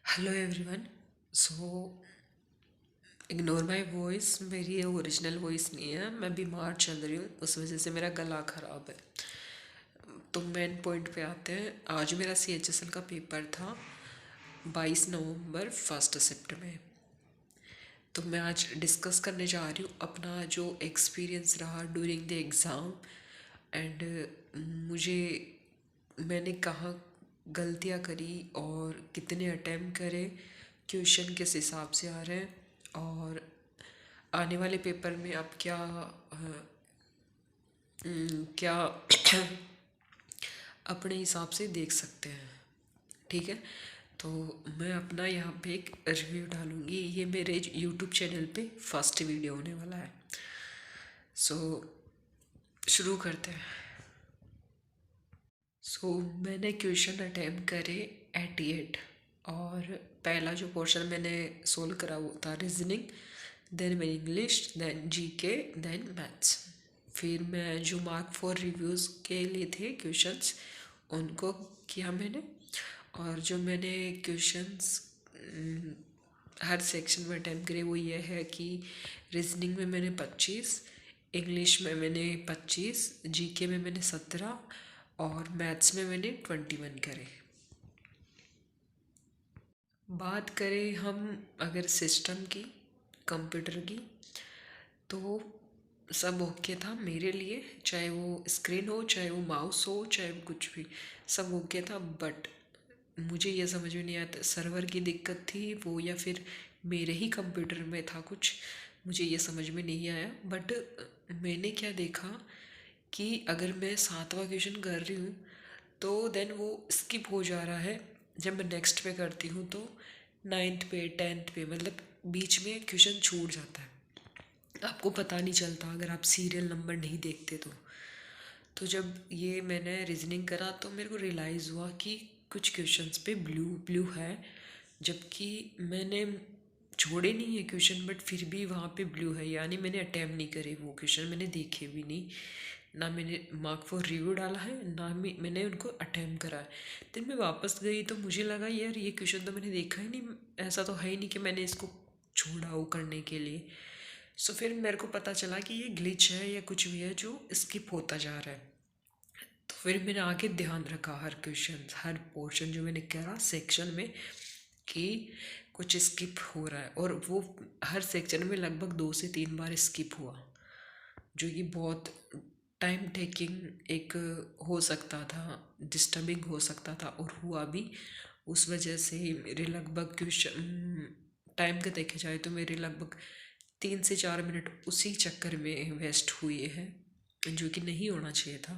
Hello everyone. So ignore my voice, मेरी ये original voice नहीं है। मैं बीमार चल रही हूँ, उस वजह से मेरा गला ख़राब है। तो मेन पॉइंट पे आते हैं। आज मेरा CHSL का पेपर था 22 नवंबर फर्स्ट शिफ्ट में। तो मैं आज डिस्कस करने जा रही हूँ अपना जो एक्सपीरियंस रहा ड्यूरिंग द एग्ज़ाम एंड मुझे मैंने कहाँ गलतियाँ करी और कितने अटैम्प्ट करे, क्वेश्चन किस हिसाब से आ रहे हैं और आने वाले पेपर में आप क्या अपने हिसाब से देख सकते हैं। ठीक है, तो मैं अपना यहाँ पे एक रिव्यू डालूँगी। ये मेरे यूट्यूब चैनल पे फर्स्ट वीडियो होने वाला है। सो शुरू करते हैं। मैंने क्वेश्चन अटैम्प्ट करे 88 और पहला जो पोर्शन मैंने सोल्व करा वो था रीजनिंग, देन मेरी English, then GK, then maths. फिर मैं जो मार्क फॉर रिव्यूज़ के लिए थे क्वेश्चंस उनको किया मैंने। और जो मैंने क्वेश्चंस हर सेक्शन में अटैम्प्ट करे वो ये है कि रीजनिंग में मैंने 25, इंग्लिश में मैंने 25, जीके में मैंने 17 और मैथ्स में मैंने 21 करे। बात करें हम अगर सिस्टम की, कंप्यूटर की, तो सब ओके था मेरे लिए। चाहे वो स्क्रीन हो, चाहे वो माउस हो, चाहे वो कुछ भी, सब ओके था। बट मुझे ये समझ में नहीं आता सर्वर की दिक्कत थी वो या फिर मेरे ही कंप्यूटर में था कुछ, मुझे ये समझ में नहीं आया। बट मैंने क्या देखा कि अगर मैं 7वां क्वेश्चन कर रही हूँ तो देन वो स्किप हो जा रहा है। जब मैं नेक्स्ट पे करती हूँ तो 9th पे 10th पे मतलब बीच में क्वेश्चन छूट जाता है, आपको पता नहीं चलता अगर आप सीरियल नंबर नहीं देखते तो जब ये मैंने रीजनिंग करा तो मेरे को रियलाइज़ हुआ कि कुछ क्वेश्चंस पे ब्लू ब्लू है, जबकि मैंने छोड़े नहीं है क्वेश्चन बट फिर भी वहाँ पे ब्लू है, यानी मैंने अटैम्प्ट नहीं करे वो क्वेश्चन, मैंने देखे भी नहीं, ना मैंने मार्क फॉर रिव्यू डाला है, ना मैंने उनको अटैम्प्ट करा है। फिर मैं वापस गई तो मुझे लगा यार ये क्वेश्चन तो मैंने देखा ही नहीं, ऐसा तो है ही नहीं कि मैंने इसको छोड़ा वो करने के लिए। फिर मेरे को पता चला कि ये ग्लिच है या कुछ भी है जो स्किप होता जा रहा है। तो फिर मैंने आगे ध्यान रखा हर क्वेश्चन हर पोर्शन जो मैंने करा सेक्शन में कि कुछ स्किप हो रहा है, और वो हर सेक्शन में लगभग 2 से 3 बार स्किप हुआ, जो कि बहुत टाइम टेकिंग एक हो सकता था, डिस्टर्बिंग हो सकता था और हुआ भी। उस वजह से मेरे लगभग क्वेश्चन टाइम का देखा जाए तो मेरे लगभग 3 से 4 मिनट उसी चक्कर में वेस्ट हुए हैं, जो कि नहीं होना चाहिए था।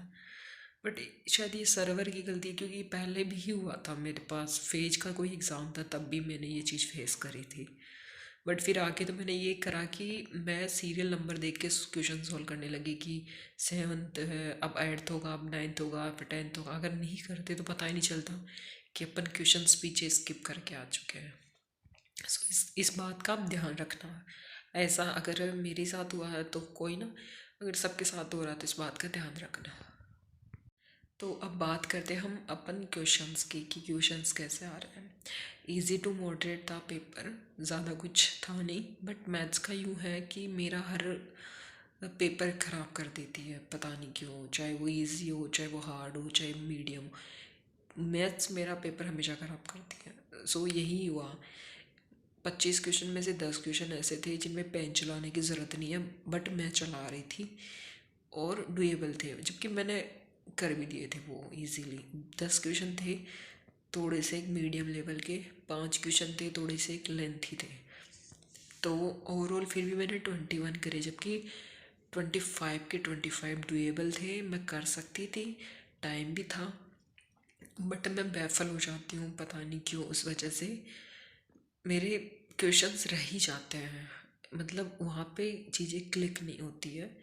बट शायद ये सर्वर की गलती है, क्योंकि पहले भी हुआ था मेरे पास फेज का कोई एग्ज़ाम था तब भी मैंने ये चीज़ फेस करी थी। बट फिर आके तो मैंने ये करा कि मैं सीरियल नंबर देख के क्वेश्चन सॉल्व करने लगी कि 7th है, अब 8th होगा, अब 9th होगा, अब 10th होगा। अगर नहीं करते तो पता ही नहीं चलता कि अपन क्वेश्चंस पीछे स्किप करके आ चुके हैं। इस बात का आप ध्यान रखना। ऐसा अगर मेरे साथ हुआ है तो कोई ना, अगर सबके साथ हो रहा है तो इस बात का ध्यान रखना। तो अब बात करते हैं हम अपन क्वेश्चंस की कि क्वेश्चंस कैसे आ रहे हैं। इजी टू मॉडरेट था पेपर, ज़्यादा कुछ था नहीं। बट मैथ्स का यूँ है कि मेरा हर पेपर ख़राब कर देती है, पता नहीं क्यों, चाहे वो इजी हो, चाहे वो हार्ड हो, चाहे मीडियम हो, मैथ्स मेरा पेपर हमेशा ख़राब करती है। यही हुआ। 25 क्वेश्चन में से 10 क्वेश्चन ऐसे थे जिनमें पेन चलाने की ज़रूरत नहीं है, बट मैं चला रही थी और डुएबल थे, जबकि मैंने कर भी दिए थे वो इजीली। 10 क्वेश्चन थे थोड़े से एक मीडियम लेवल के, 5 क्वेश्चन थे थोड़े से एक लेंथी थे। तो ओवरऑल फिर भी मैंने 21 करे, जबकि 25 के 25 डुएबल थे, मैं कर सकती थी, टाइम भी था। बट मैं बैफल हो जाती हूँ, पता नहीं क्यों, उस वजह से मेरे क्वेश्चंस रह ही जाते हैं, मतलब वहाँ पे चीज़ें क्लिक नहीं होती है,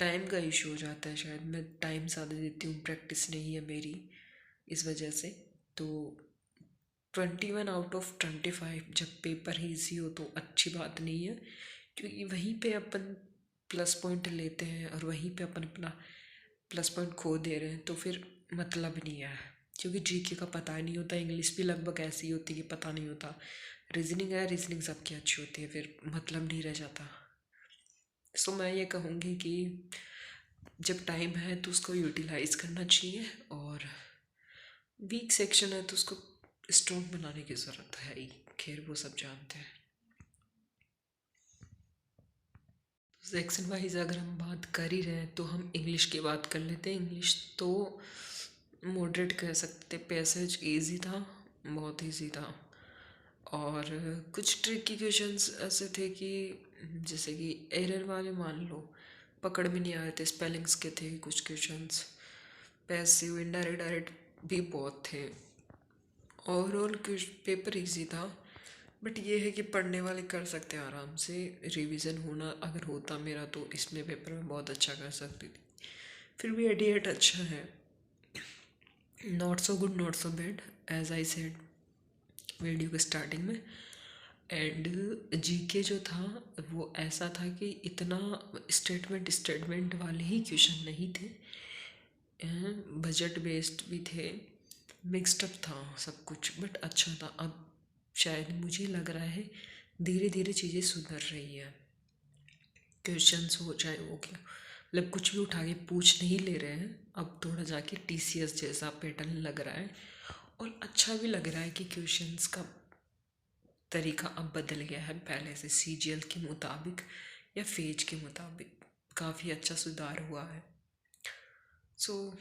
टाइम का इशू हो जाता है। शायद मैं टाइम ज़्यादा देती हूँ, प्रैक्टिस नहीं है मेरी, इस वजह से। तो 21 आउट ऑफ 25 जब पेपर ईजी हो तो अच्छी बात नहीं है, क्योंकि वहीं पे अपन प्लस पॉइंट लेते हैं और वहीं पे अपन अपना प्लस पॉइंट खो दे रहे हैं, तो फिर मतलब नहीं है। क्योंकि जीके का पता नहीं होता, इंग्लिश भी लगभग ऐसी होती है कि पता नहीं होता। रीजनिंग सबकी अच्छी होती है, फिर मतलब नहीं रह जाता। सो मैं ये कहूँगी कि जब टाइम है तो उसको यूटिलाइज करना चाहिए, और वीक सेक्शन है तो उसको स्ट्रॉन्ग बनाने की ज़रूरत है ही। खैर वो सब जानते हैं। सेक्शन वाइज अगर हम बात कर ही रहे हैं तो हम इंग्लिश की बात कर लेते हैं। इंग्लिश तो मॉडरेट कह सकते, पैसेज इजी था, बहुत इजी था। और कुछ ट्रिकी क्वेश्चंस ऐसे थे कि जैसे कि एरर वाले मान लो पकड़ में नहीं आ रहे थे, स्पेलिंग्स के थे कुछ क्वेश्चंस। पैसिव इनडायरेक्ट डायरेक्ट भी बहुत थे। ओवरऑल पेपर इजी था, बट ये है कि पढ़ने वाले कर सकते हैं आराम से। रिवीजन होना अगर होता मेरा तो इसमें पेपर में बहुत अच्छा कर सकती थी। फिर भी एडिएट अच्छा है, not so good not so bad, as I said video के स्टार्टिंग में। एंड जीके जो था वो ऐसा था कि इतना स्टेटमेंट वाले ही क्वेश्चन नहीं थे, बजट बेस्ड भी थे, मिक्सड अप था सब कुछ, बट अच्छा था। अब शायद मुझे लग रहा है धीरे धीरे चीज़ें सुधर रही है। क्वेश्चंस हो चाहे वो क्या, मतलब कुछ भी उठा के पूछ नहीं ले रहे हैं। अब थोड़ा जाके टीसीएस जैसा पैटर्न लग रहा है, और अच्छा भी लग रहा है कि क्वेश्चंस का तरीका अब बदल गया है पहले से, सीजीएल के मुताबिक या फेज के मुताबिक काफ़ी अच्छा सुधार हुआ है। सो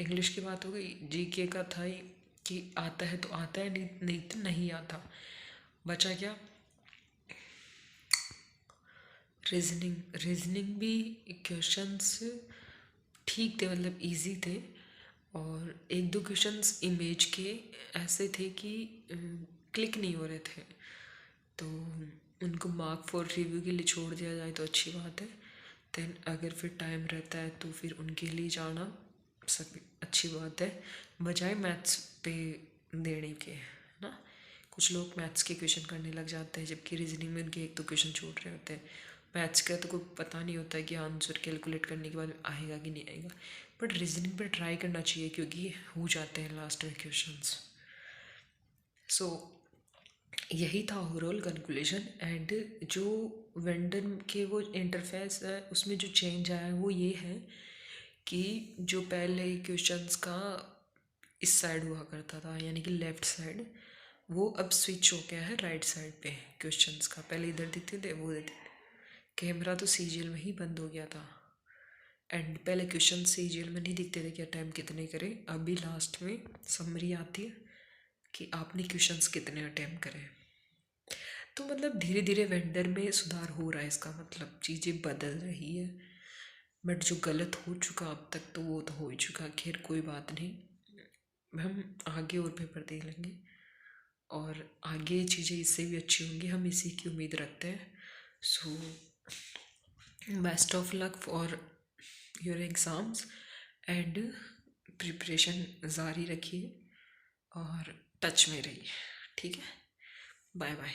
इंग्लिश की बात हो गई। जीके का था ही कि आता है तो आता है, नहीं नहीं तो नहीं आता। बचा क्या, रीजनिंग भी क्वेश्चंस ठीक थे, मतलब इजी थे। और एक दो क्वेश्चंस इमेज के ऐसे थे कि क्लिक नहीं हो रहे थे, तो उनको मार्क फॉर रिव्यू के लिए छोड़ दिया जाए तो अच्छी बात है। देन अगर फिर टाइम रहता है तो फिर उनके लिए जाना सब अच्छी बात है, बजाय मैथ्स पे देने के, है ना। कुछ लोग मैथ्स के क्वेश्चन करने लग जाते हैं, जबकि रीजनिंग में उनके एक दो क्वेश्चन छूट रहे होते हैं। मैथ्स का तो कोई पता नहीं होता है कि आंसर कैलकुलेट करने के बाद आएगा कि नहीं आएगा, बट रीजनिंग पर ट्राई करना चाहिए क्योंकि हो जाते हैं लास्ट में क्वेश्चंस। सो यही था ओवरऑल कंक्लूजन। एंड जो वेंडर के वो इंटरफेस है उसमें जो चेंज आया है वो ये है कि जो पहले क्वेश्चंस का इस साइड हुआ करता था, यानी कि लेफ़्ट साइड, वो अब स्विच हो गया है राइट साइड पे क्वेश्चंस का। पहले इधर दिखते थे, वो दिखते थे। कैमरा तो सीजीएल में ही बंद हो गया था। एंड पहले क्वेश्चन सीजीएल में नहीं दिखते थे कि अटैम्प्ट कितने करें, अभी लास्ट में समरी आती है कि आपने क्वेश्चंस कितने अटैम्प्ट करें। तो मतलब धीरे धीरे वेंडर में सुधार हो रहा है, इसका मतलब चीज़ें बदल रही है। बट जो गलत हो चुका अब तक तो वो तो हो ही चुका, खैर कोई बात नहीं, हम आगे और पेपर दे लेंगे और आगे चीज़ें इससे भी अच्छी होंगी, हम इसी की उम्मीद रखते हैं। So best of luck for your exams, and preparation जारी रखिए और टच में रहिए। ठीक है, बाय बाय।